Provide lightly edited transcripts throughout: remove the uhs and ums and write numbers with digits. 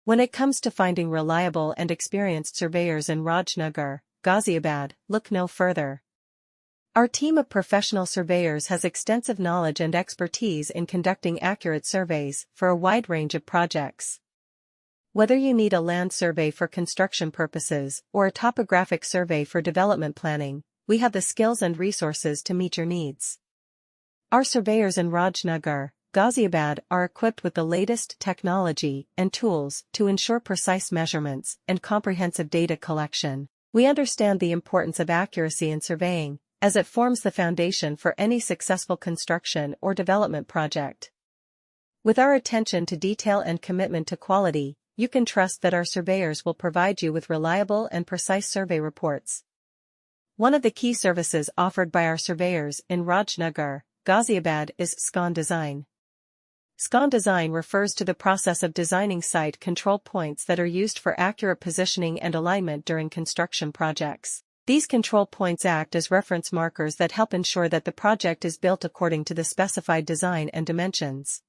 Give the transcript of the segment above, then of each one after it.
When it comes to finding reliable and experienced surveyors in Raj Nagar, Ghaziabad, look no further. Our team of professional surveyors has extensive knowledge and expertise in conducting accurate surveys for a wide range of projects. Whether you need a land survey for construction purposes or a topographic survey for development planning, we have the skills and resources to meet your needs. Our surveyors in Raj Nagar, Ghaziabad are equipped with the latest technology and tools to ensure precise measurements and comprehensive data collection. We understand the importance of accuracy in surveying, as it forms the foundation for any successful construction or development project. With our attention to detail and commitment to quality, you can trust that our surveyors will provide you with reliable and precise survey reports. One of the key services offered by our surveyors in Raj Nagar, Ghaziabad is SCON design. SCON design refers to the process of designing site control points that are used for accurate positioning and alignment during construction projects. These control points act as reference markers that help ensure that the project is built according to the specified design and dimensions.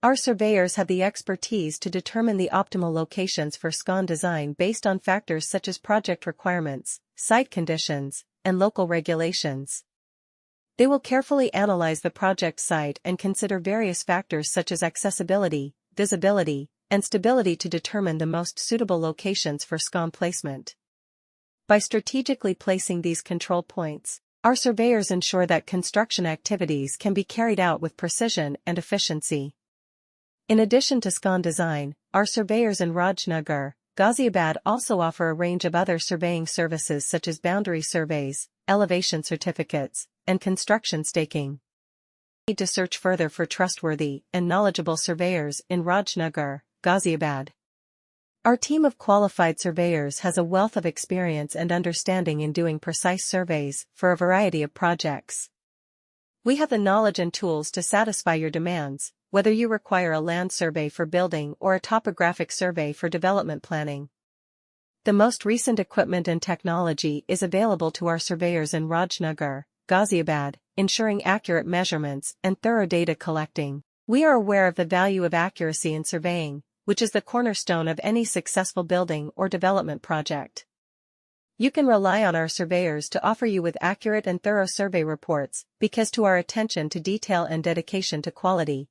Our surveyors have the expertise to determine the optimal locations for SCON design based on factors such as project requirements, site conditions, and local regulations. They will carefully analyze the project site and consider various factors such as accessibility, visibility, and stability to determine the most suitable locations for SCON placement. By strategically placing these control points, our surveyors ensure that construction activities can be carried out with precision and efficiency. In addition to SCON design, our surveyors in Raj Nagar, Ghaziabad also offer a range of other surveying services such as boundary surveys, elevation certificates, and construction staking. You need to search further for trustworthy and knowledgeable surveyors in Raj Nagar, Ghaziabad. Our team of qualified surveyors has a wealth of experience and understanding in doing precise surveys for a variety of projects. We have the knowledge and tools to satisfy your demands, whether you require a land survey for building or a topographic survey for development planning. The most recent equipment and technology is available to our surveyors in Raj Nagar, Ghaziabad, ensuring accurate measurements and thorough data collecting. We are aware of the value of accuracy in surveying, which is the cornerstone of any successful building or development project. You can rely on our surveyors to offer you with accurate and thorough survey reports because to our attention to detail and dedication to quality.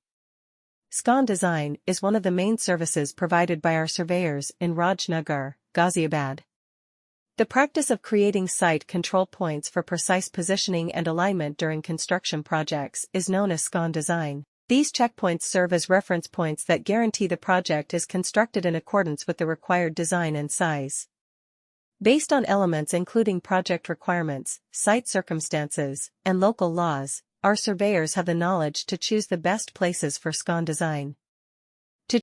SCON design is one of the main services provided by our surveyors in Raj Nagar, Ghaziabad. The practice of creating site control points for precise positioning and alignment during construction projects is known as SCON design. These checkpoints serve as reference points that guarantee the project is constructed in accordance with the required design and size. Based on elements including project requirements, site circumstances, and local laws, our surveyors have the knowledge to choose the best places for SCON design.